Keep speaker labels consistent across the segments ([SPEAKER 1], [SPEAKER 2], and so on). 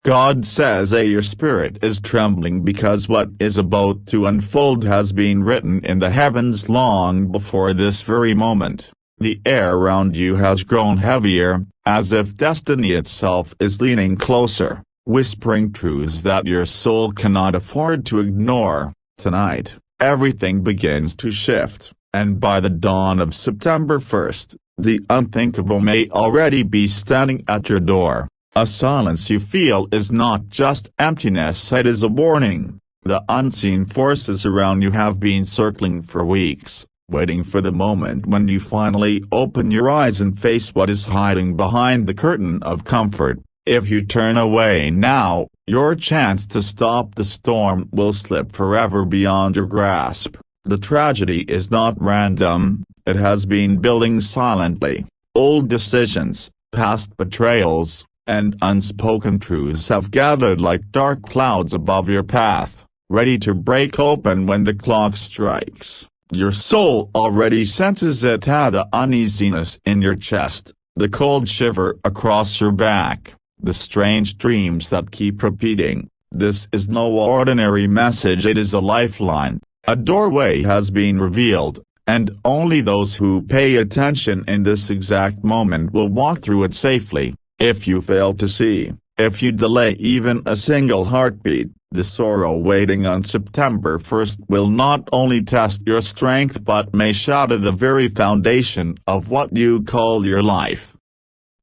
[SPEAKER 1] God says your spirit is trembling because what is about to unfold has been written in the heavens long before this very moment. The air around you has grown heavier, as if destiny itself is leaning closer, whispering truths that your soul cannot afford to ignore. Tonight, everything begins to shift, and by the dawn of September 1st, the unthinkable may already be standing at your door. A silence you feel is not just emptiness, it is a warning. The unseen forces around you have been circling for weeks, waiting for the moment when you finally open your eyes and face what is hiding behind the curtain of comfort. If you turn away now, your chance to stop the storm will slip forever beyond your grasp. The tragedy is not random, it has been building silently. Old decisions, past betrayals, and unspoken truths have gathered like dark clouds above your path, ready to break open when the clock strikes. Your soul already senses it, the uneasiness in your chest, the cold shiver across your back, the strange dreams that keep repeating. This is no ordinary message, it is a lifeline. A doorway has been revealed, and only those who pay attention in this exact moment will walk through it safely. If you fail to see, if you delay even a single heartbeat, the sorrow waiting on September 1st will not only test your strength but may shatter the very foundation of what you call your life.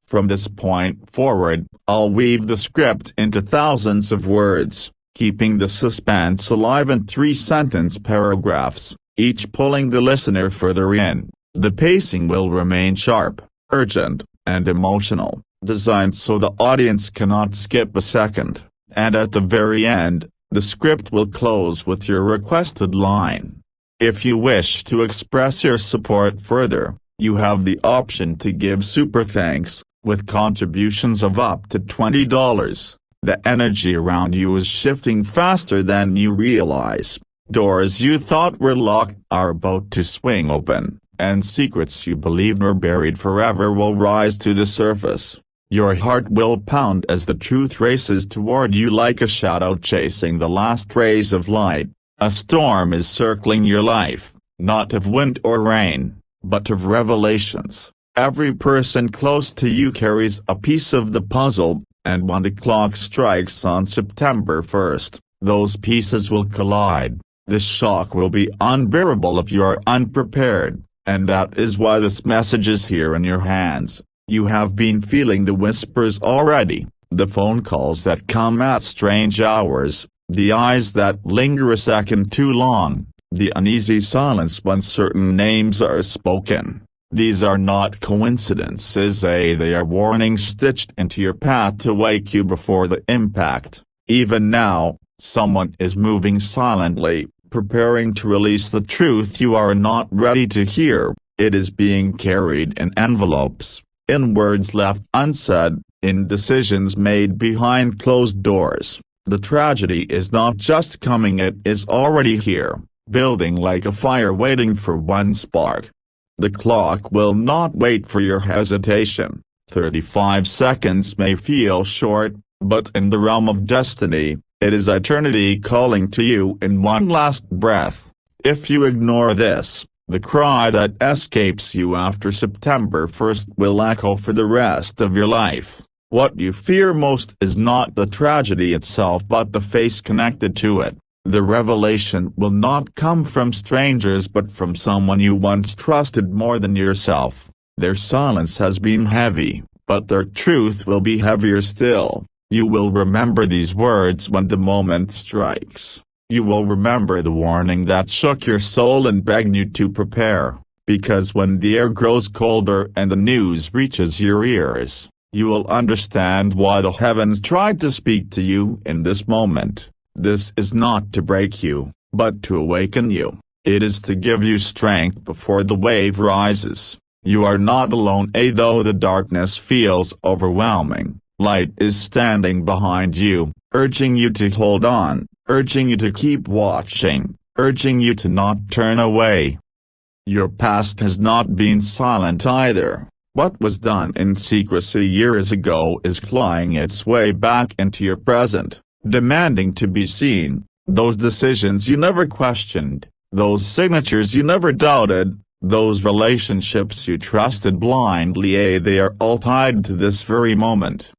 [SPEAKER 1] From this point forward, I'll weave the script into thousands of words, keeping the suspense alive in 3-sentence paragraphs, each pulling the listener further in. The pacing will remain sharp, urgent, and emotional, designed so the audience cannot skip a second, and at the very end, the script will close with your requested line. If you wish to express your support further, you have the option to give super thanks, with contributions of up to $20. The energy around you is shifting faster than you realize. Doors you thought were locked are about to swing open, and secrets you believed were buried forever will rise to the surface. Your heart will pound as the truth races toward you like a shadow chasing the last rays of light. A storm is circling your life, not of wind or rain, but of revelations. Every person close to you carries a piece of the puzzle, and when the clock strikes on September 1st, those pieces will collide. The shock will be unbearable if you are unprepared, and that is why this message is here in your hands. You have been feeling the whispers already, the phone calls that come at strange hours, the eyes that linger a second too long, the uneasy silence when certain names are spoken. These are not coincidences, they are warnings stitched into your path to wake you before the impact. Even now, someone is moving silently, preparing to release the truth you are not ready to hear. It is being carried in envelopes, in words left unsaid, in decisions made behind closed doors. The tragedy is not just coming, it is already here, building like a fire waiting for one spark. The clock will not wait for your hesitation. 35 seconds may feel short, but in the realm of destiny, it is eternity calling to you in one last breath. If you ignore this, the cry that escapes you after September 1st will echo for the rest of your life. What you fear most is not the tragedy itself but the face connected to it. The revelation will not come from strangers but from someone you once trusted more than yourself. Their silence has been heavy, but their truth will be heavier still. You will remember these words when the moment strikes. You will remember the warning that shook your soul and begged you to prepare, because when the air grows colder and the news reaches your ears, you will understand why the heavens tried to speak to you in this moment. This is not to break you, but to awaken you. It is to give you strength before the wave rises. You are not alone, though the darkness feels overwhelming. Light is standing behind you, urging you to hold on, urging you to keep watching, urging you to not turn away. Your past has not been silent either. What was done in secrecy years ago is clawing its way back into your present, demanding to be seen. Those decisions you never questioned, those signatures you never doubted, those relationships you trusted blindly, they are all tied to this very moment.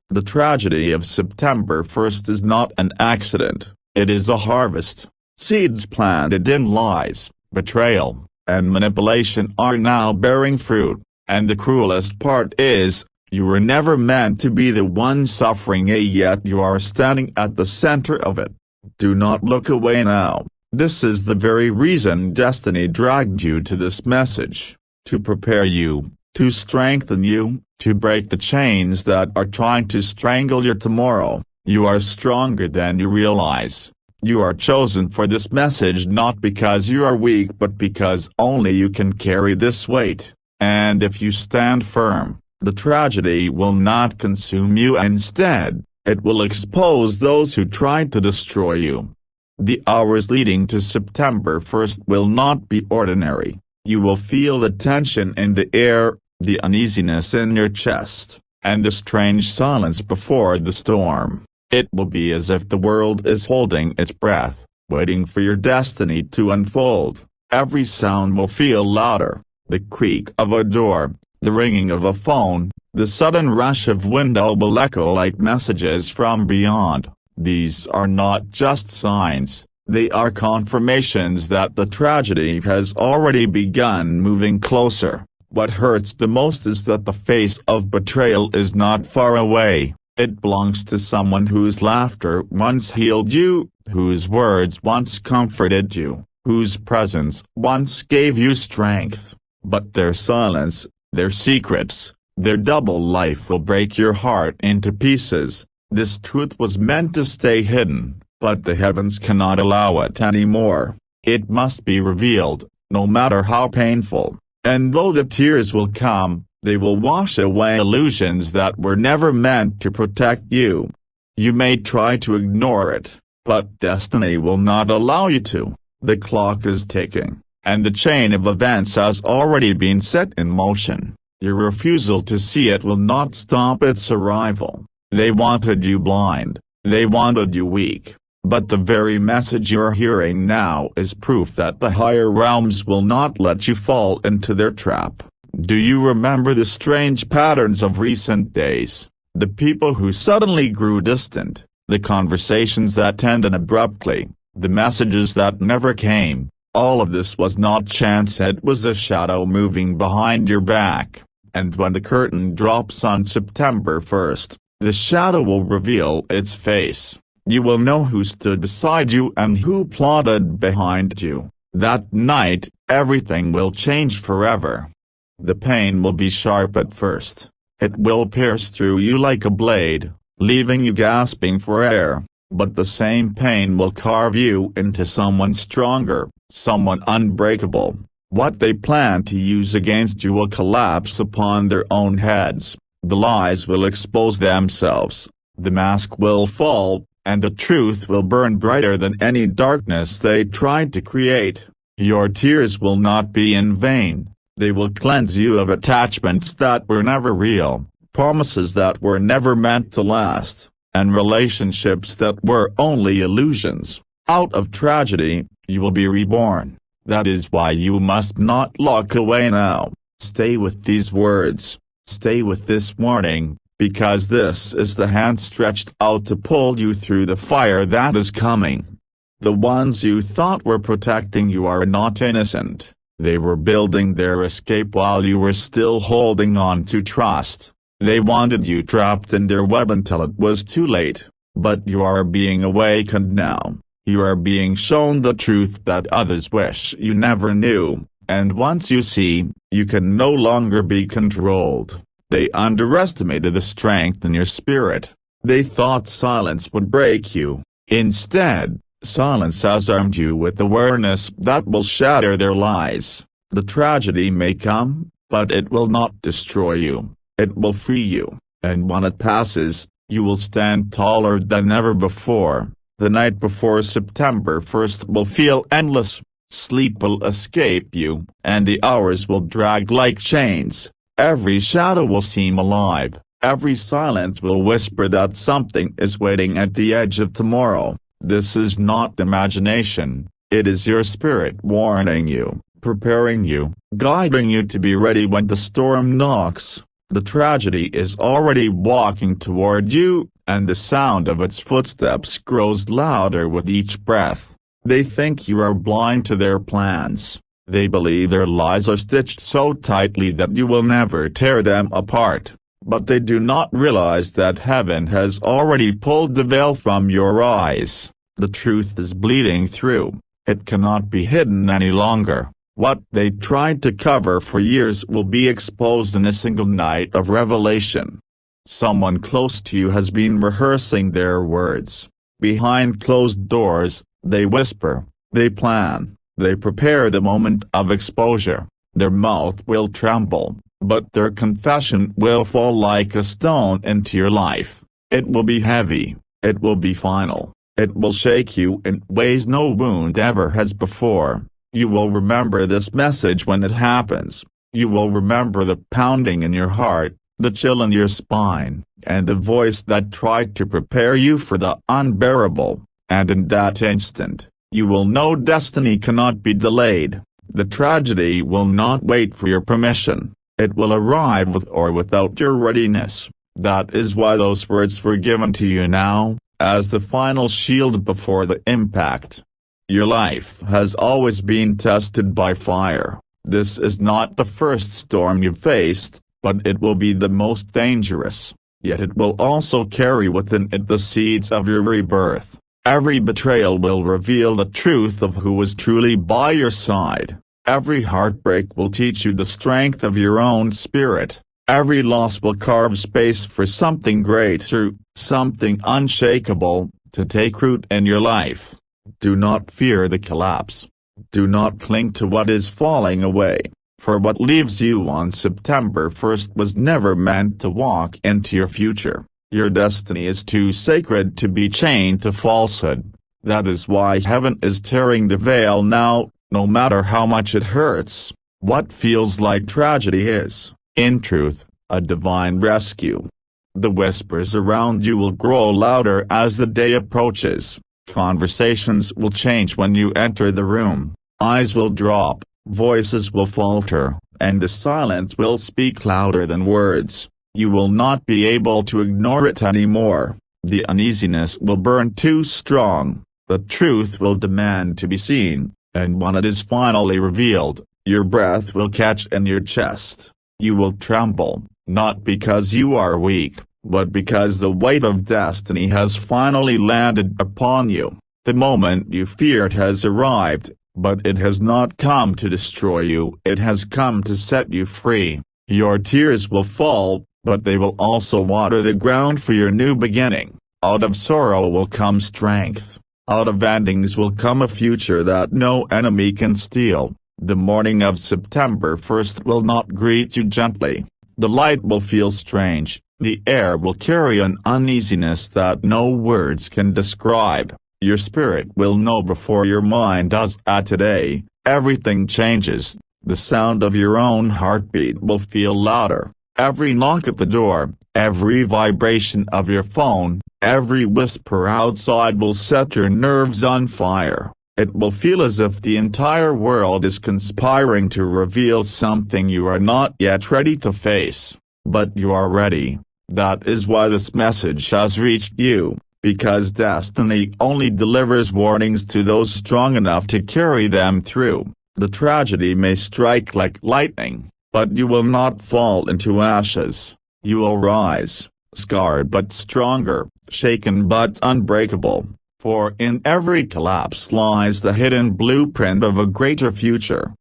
[SPEAKER 1] The tragedy of September 1st is not an accident, it is a harvest. Seeds planted in lies, betrayal, and manipulation are now bearing fruit, and the cruelest part is, you were never meant to be the one suffering, yet you are standing at the center of it. Do not look away now. This is the very reason destiny dragged you to this message, to prepare you, to strengthen you, to break the chains that are trying to strangle your tomorrow. You are stronger than you realize. You are chosen for this message not because you are weak but because only you can carry this weight, and if you stand firm, the tragedy will not consume you. Instead, it will expose those who tried to destroy you. The hours leading to September 1st will not be ordinary. You will feel the tension in the air, the uneasiness in your chest, and the strange silence before the storm. It will be as if the world is holding its breath, waiting for your destiny to unfold. Every sound will feel louder, the creak of a door, the ringing of a phone, the sudden rush of wind will echo like messages from beyond. These are not just signs, they are confirmations that the tragedy has already begun moving closer. What hurts the most is that the face of betrayal is not far away. It belongs to someone whose laughter once healed you, whose words once comforted you, whose presence once gave you strength. But their silence, their secrets, their double life will break your heart into pieces. This truth was meant to stay hidden, but the heavens cannot allow it anymore. It must be revealed, no matter how painful. And though the tears will come, they will wash away illusions that were never meant to protect you. You may try to ignore it, but destiny will not allow you to. The clock is ticking, and the chain of events has already been set in motion. Your refusal to see it will not stop its arrival. They wanted you blind, they wanted you weak, but the very message you're hearing now is proof that the higher realms will not let you fall into their trap. Do you remember the strange patterns of recent days? The people who suddenly grew distant, the conversations that ended abruptly, the messages that never came. All of this was not chance, it was a shadow moving behind your back. And when the curtain drops on September 1st, the shadow will reveal its face. You will know who stood beside you and who plotted behind you. That night, everything will change forever. The pain will be sharp at first. It will pierce through you like a blade, leaving you gasping for air. But the same pain will carve you into someone stronger, someone unbreakable. What they plan to use against you will collapse upon their own heads. The lies will expose themselves, the mask will fall, and the truth will burn brighter than any darkness they tried to create. Your tears will not be in vain, they will cleanse you of attachments that were never real, promises that were never meant to last, and relationships that were only illusions. Out of tragedy, you will be reborn. That is why you must not look away now. Stay with these words. Stay with this warning, because this is the hand stretched out to pull you through the fire that is coming. The ones you thought were protecting you are not innocent. They were building their escape while you were still holding on to trust. They wanted you trapped in their web until it was too late. But you are being awakened now. You are being shown the truth that others wish you never knew. And once you see, you can no longer be controlled. They underestimated the strength in your spirit. They thought silence would break you. Instead, silence has armed you with awareness that will shatter their lies. The tragedy may come, but it will not destroy you. It will free you, and when it passes, you will stand taller than ever before. The night before September 1st will feel endless. Sleep will escape you, and the hours will drag like chains. Every shadow will seem alive, every silence will whisper that something is waiting at the edge of tomorrow. This is not imagination, it is your spirit warning you, preparing you, guiding you to be ready when the storm knocks. The tragedy is already walking toward you, and the sound of its footsteps grows louder with each breath. They think you are blind to their plans. They believe their lies are stitched so tightly that you will never tear them apart. But they do not realize that heaven has already pulled the veil from your eyes. The truth is bleeding through. It cannot be hidden any longer. What they tried to cover for years will be exposed in a single night of revelation. Someone close to you has been rehearsing their words. Behind closed doors, they whisper, they plan. They prepare the moment of exposure. Their mouth will tremble, but their confession will fall like a stone into your life. It will be heavy, it will be final, it will shake you in ways no wound ever has before. You will remember this message when it happens. You will remember the pounding in your heart, the chill in your spine, and the voice that tried to prepare you for the unbearable. And in that instant, you will know destiny cannot be delayed. The tragedy will not wait for your permission. It will arrive with or without your readiness. That is why those words were given to you now, as the final shield before the impact. Your life has always been tested by fire. This is not the first storm you faced, but it will be the most dangerous. Yet it will also carry within it the seeds of your rebirth. Every betrayal will reveal the truth of who was truly by your side. Every heartbreak will teach you the strength of your own spirit. Every loss will carve space for something greater, something unshakable, to take root in your life. Do not fear the collapse. Do not cling to what is falling away, for what leaves you on September 1st was never meant to walk into your future. Your destiny is too sacred to be chained to falsehood. That is why heaven is tearing the veil now, no matter how much it hurts. What feels like tragedy is, in truth, a divine rescue. The whispers around you will grow louder as the day approaches. Conversations will change when you enter the room. Eyes will drop, voices will falter, and the silence will speak louder than words. You will not be able to ignore it anymore. The uneasiness will burn too strong. The truth will demand to be seen, and when it is finally revealed, your breath will catch in your chest. You will tremble, not because you are weak, but because the weight of destiny has finally landed upon you. The moment you feared has arrived, but it has not come to destroy you. It has come to set you free. Your tears will fall, but they will also water the ground for your new beginning. Out of sorrow will come strength. Out of endings will come a future that no enemy can steal. The morning of September 1st will not greet you gently. The light will feel strange. The air will carry an uneasiness that no words can describe. Your spirit will know before your mind does. Today, everything changes. The sound of your own heartbeat will feel louder. Every knock at the door, every vibration of your phone, every whisper outside will set your nerves on fire. It will feel as if the entire world is conspiring to reveal something you are not yet ready to face. But you are ready. That is why this message has reached you, because destiny only delivers warnings to those strong enough to carry them through. The tragedy may strike like lightning, but you will not fall into ashes. You will rise, scarred but stronger, shaken but unbreakable, for in every collapse lies the hidden blueprint of a greater future.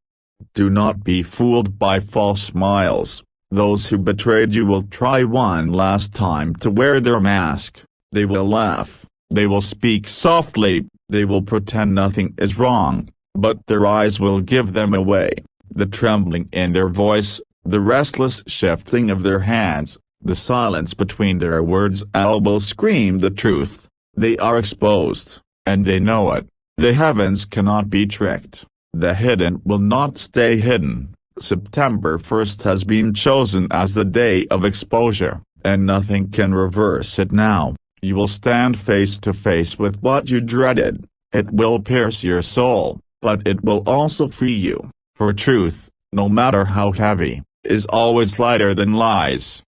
[SPEAKER 1] Do not be fooled by false smiles. Those who betrayed you will try one last time to wear their mask. They will laugh, they will speak softly, they will pretend nothing is wrong, but their eyes will give them away. The trembling in their voice, the restless shifting of their hands, the silence between their words all will scream the truth. They are exposed, and they know it. The heavens cannot be tricked. The hidden will not stay hidden. September 1st has been chosen as the day of exposure, and nothing can reverse it now. You will stand face to face with what you dreaded. It will pierce your soul, but it will also free you, for truth, no matter how heavy, is always lighter than lies.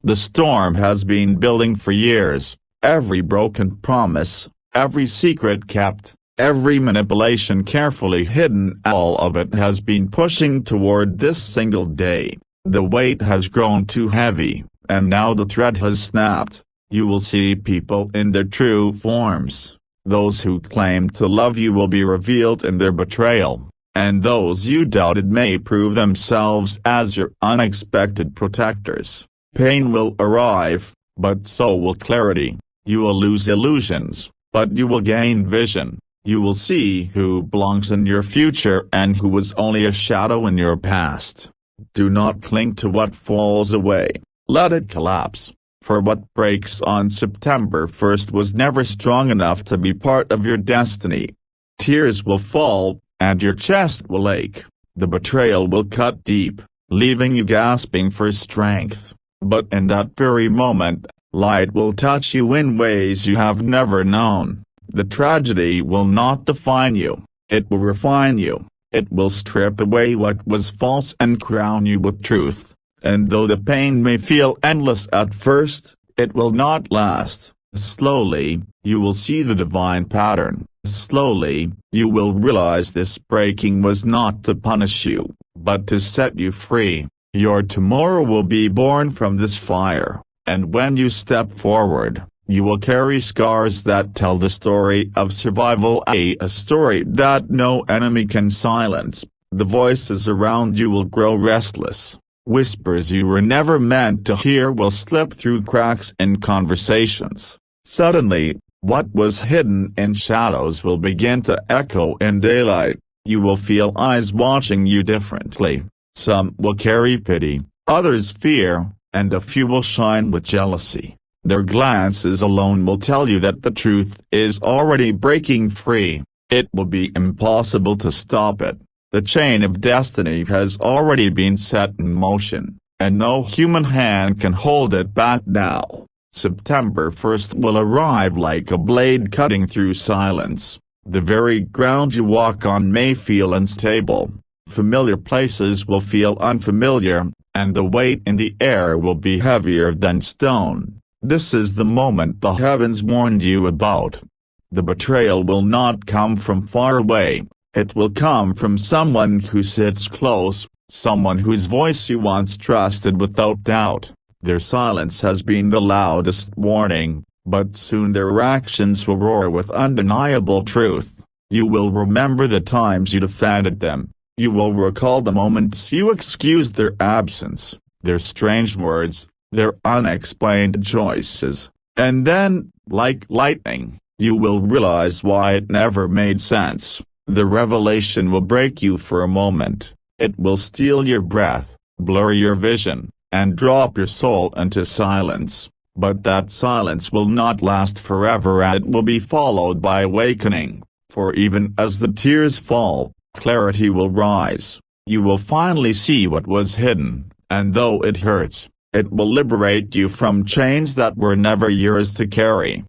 [SPEAKER 1] The storm has been building for years, every broken promise, every secret kept, every manipulation carefully hidden, all of it has been pushing toward this single day. The weight has grown too heavy, and now the thread has snapped. You will see people in their true forms. Those who claimed to love you will be revealed in their betrayal, and those you doubted may prove themselves as your unexpected protectors. Pain will arrive, but so will clarity. You will lose illusions, but you will gain vision. You will see who belongs in your future and who was only a shadow in your past. Do not cling to what falls away. Let it collapse. For what breaks on September 1st was never strong enough to be part of your destiny. Tears will fall, and your chest will ache. The betrayal will cut deep, leaving you gasping for strength. But in that very moment, light will touch you in ways you have never known. The tragedy will not define you, it will refine you. It will strip away what was false and crown you with truth. And though the pain may feel endless at first, it will not last. Slowly, you will see the divine pattern. Slowly, you will realize this breaking was not to punish you, but to set you free. Your tomorrow will be born from this fire, and when you step forward, you will carry scars that tell the story of survival, a story that no enemy can silence. The voices around you will grow restless. Whispers you were never meant to hear will slip through cracks in conversations. Suddenly, what was hidden in shadows will begin to echo in daylight. You will feel eyes watching you differently. Some will carry pity, others fear, and a few will shine with jealousy. Their glances alone will tell you that the truth is already breaking free. It will be impossible to stop it. The chain of destiny has already been set in motion, and no human hand can hold it back now. September 1st will arrive like a blade cutting through silence. The very ground you walk on may feel unstable. Familiar places will feel unfamiliar, and the weight in the air will be heavier than stone. This is the moment the heavens warned you about. The betrayal will not come from far away. It will come from someone who sits close, someone whose voice you once trusted without doubt. Their silence has been the loudest warning, but soon their actions will roar with undeniable truth. You will remember the times you defended them. You will recall the moments you excused their absence, their strange words, their unexplained choices. And then, like lightning, you will realize why it never made sense. The revelation will break you for a moment. It will steal your breath, blur your vision, and drop your soul into silence. But that silence will not last forever, and it will be followed by awakening. For even as the tears fall, clarity will rise. You will finally see what was hidden, and though it hurts, it will liberate you from chains that were never yours to carry.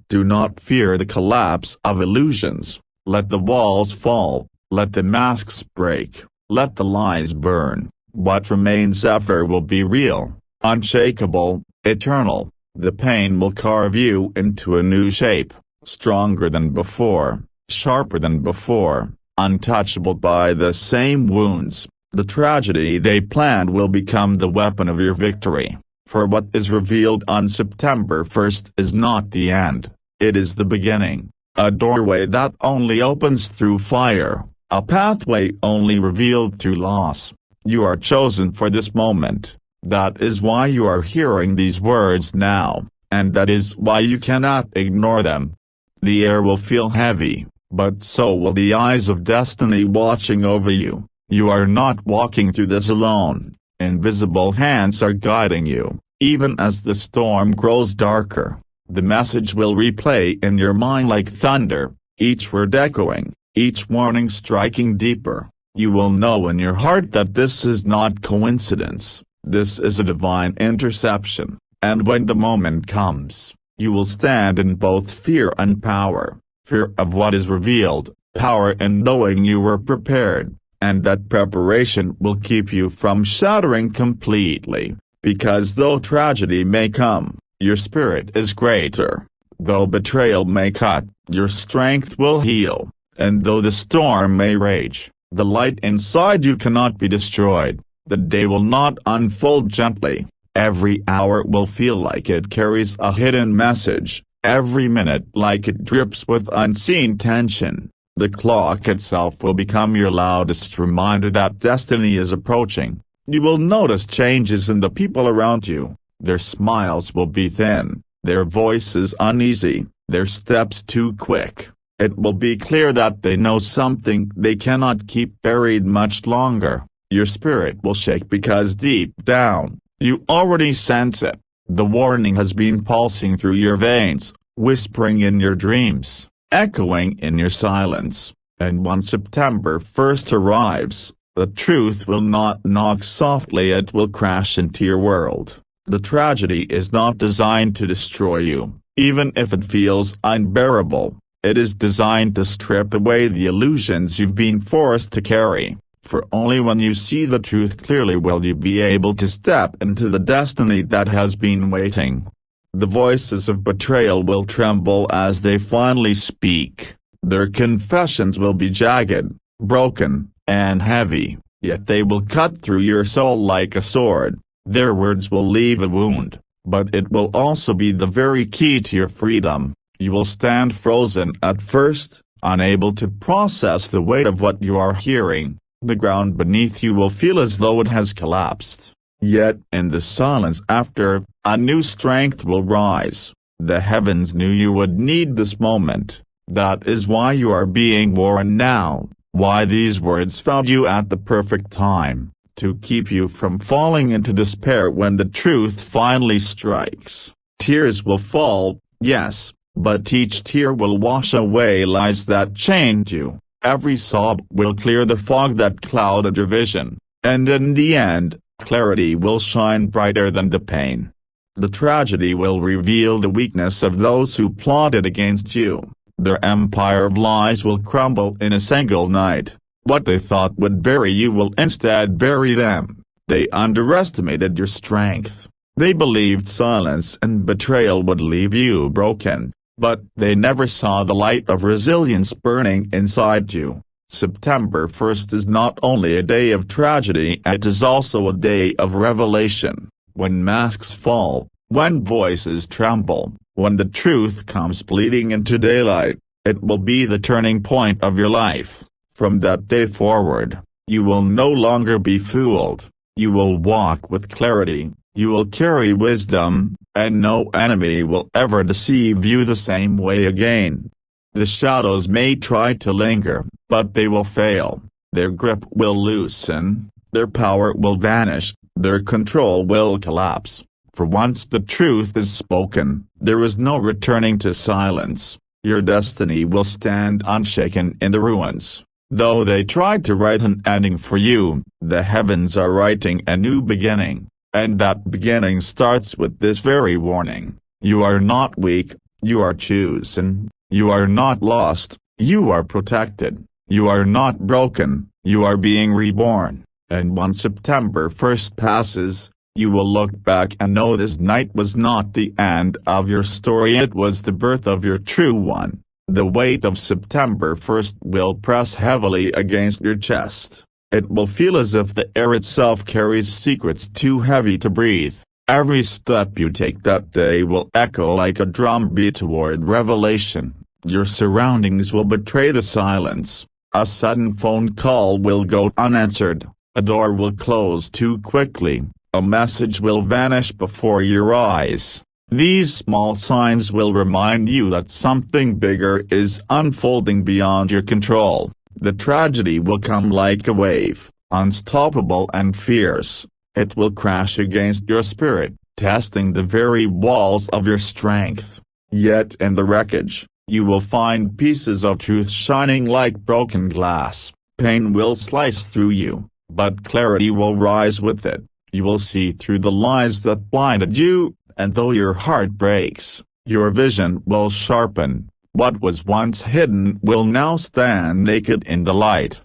[SPEAKER 1] Do not fear the collapse of illusions. Let the walls fall, let the masks break, let the lies burn. What remains after will be real, unshakable, eternal. The pain will carve you into a new shape, stronger than before, sharper than before, untouchable by the same wounds. The tragedy they planned will become the weapon of your victory. For what is revealed on September 1st is not the end, it is the beginning. A doorway that only opens through fire, a pathway only revealed through loss. You are chosen for this moment. That is why you are hearing these words now, and that is why you cannot ignore them. The air will feel heavy, but so will the eyes of destiny watching over you. You are not walking through this alone. Invisible hands are guiding you. Even as the storm grows darker, the message will replay in your mind like thunder, each word echoing, each warning striking deeper. You will know in your heart that this is not coincidence, this is a divine interception, and when the moment comes, you will stand in both fear and power, fear of what is revealed, power in knowing you were prepared, and that preparation will keep you from shattering completely, because though tragedy may come, your spirit is greater. Though betrayal may cut, your strength will heal, and though the storm may rage, the light inside you cannot be destroyed. The day will not unfold gently, every hour will feel like it carries a hidden message, every minute like it drips with unseen tension. The clock itself will become your loudest reminder that destiny is approaching. You will notice changes in the people around you, their smiles will be thin, their voices uneasy, their steps too quick. It will be clear that they know something they cannot keep buried much longer. Your spirit will shake because deep down, you already sense it. The warning has been pulsing through your veins, whispering in your dreams, echoing in your silence. And when September 1st arrives, the truth will not knock softly, it will crash into your world. The tragedy is not designed to destroy you, even if it feels unbearable. It is designed to strip away the illusions you've been forced to carry, for only when you see the truth clearly will you be able to step into the destiny that has been waiting. The voices of betrayal will tremble as they finally speak. Their confessions will be jagged, broken, and heavy, yet they will cut through your soul like a sword. Their words will leave a wound, but it will also be the very key to your freedom. You will stand frozen at first, unable to process the weight of what you are hearing. The ground beneath you will feel as though it has collapsed. Yet in the silence after, a new strength will rise. The heavens knew you would need this moment. That is why you are being warned now, why these words found you at the perfect time, to keep you from falling into despair when the truth finally strikes. Tears will fall, yes, but each tear will wash away lies that chained you. Every sob will clear the fog that clouded your vision, and in the end, clarity will shine brighter than the pain. The tragedy will reveal the weakness of those who plotted against you. Their empire of lies will crumble in a single night. What they thought would bury you will instead bury them. They underestimated your strength. They believed silence and betrayal would leave you broken, but they never saw the light of resilience burning inside you. September 1st is not only a day of tragedy, it is also a day of revelation. When masks fall, when voices tremble, when the truth comes bleeding into daylight, it will be the turning point of your life. From that day forward, you will no longer be fooled. You will walk with clarity, you will carry wisdom, and no enemy will ever deceive you the same way again. The shadows may try to linger, but they will fail. Their grip will loosen, their power will vanish, their control will collapse. For once the truth is spoken, there is no returning to silence. Your destiny will stand unshaken in the ruins. Though they tried to write an ending for you, the heavens are writing a new beginning, and that beginning starts with this very warning. You are not weak, you are chosen. You are not lost, you are protected. You are not broken, you are being reborn. And when September 1st passes, you will look back and know this night was not the end of your story, it was the birth of your true one. The weight of September 1st will press heavily against your chest. It will feel as if the air itself carries secrets too heavy to breathe. Every step you take that day will echo like a drumbeat toward revelation. Your surroundings will betray the silence. A sudden phone call will go unanswered. A door will close too quickly. A message will vanish before your eyes. These small signs will remind you that something bigger is unfolding beyond your control. The tragedy will come like a wave, unstoppable and fierce. It will crash against your spirit, testing the very walls of your strength. Yet in the wreckage, you will find pieces of truth shining like broken glass. Pain will slice through you, but clarity will rise with it. You will see through the lies that blinded you, and though your heart breaks, your vision will sharpen. What was once hidden will now stand naked in the light.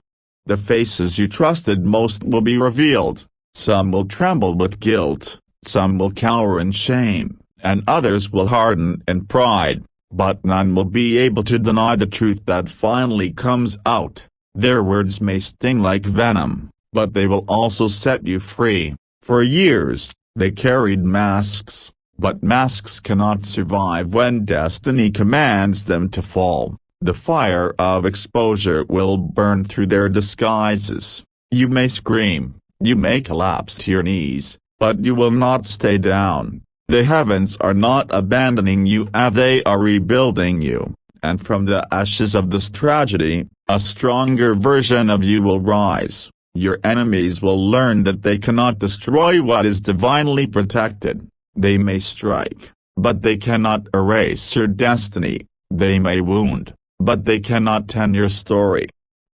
[SPEAKER 1] The faces you trusted most will be revealed. Some will tremble with guilt, some will cower in shame, and others will harden in pride, but none will be able to deny the truth that finally comes out. Their words may sting like venom, but they will also set you free. For years, they carried masks, but masks cannot survive when destiny commands them to fall. The fire of exposure will burn through their disguises. You may scream, you may collapse to your knees, but you will not stay down. The heavens are not abandoning you, they are rebuilding you, and from the ashes of this tragedy, a stronger version of you will rise. Your enemies will learn that they cannot destroy what is divinely protected. They may strike, but they cannot erase your destiny. They may wound, but they cannot end your story.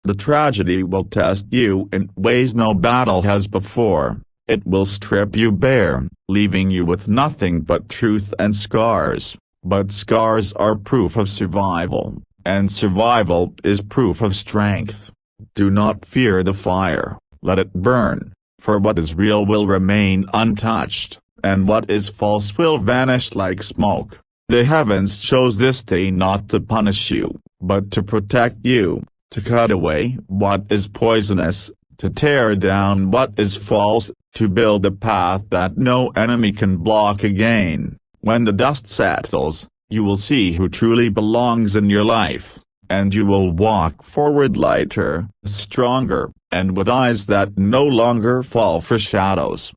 [SPEAKER 1] The tragedy will test you in ways no battle has before. It will strip you bare, leaving you with nothing but truth and scars. But scars are proof of survival, and survival is proof of strength. Do not fear the fire, let it burn, for what is real will remain untouched, and what is false will vanish like smoke. The heavens chose this day not to punish you, but to protect you, to cut away what is poisonous, to tear down what is false, to build a path that no enemy can block again. When the dust settles, you will see who truly belongs in your life, and you will walk forward lighter, stronger, and with eyes that no longer fall for shadows.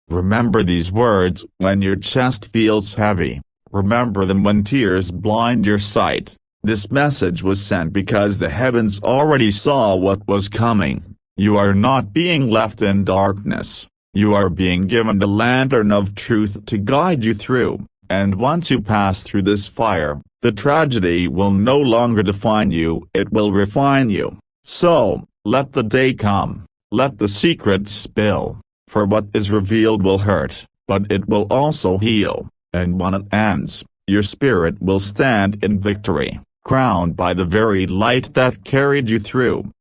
[SPEAKER 1] Remember these words when your chest feels heavy. Remember them when tears blind your sight. This message was sent because the heavens already saw what was coming. You are not being left in darkness. You are being given the lantern of truth to guide you through, and once you pass through this fire, the tragedy will no longer define you, it will refine you. So, let the day come, let the secrets spill, for what is revealed will hurt, but it will also heal, and when it ends, your spirit will stand in victory, crowned by the very light that carried you through.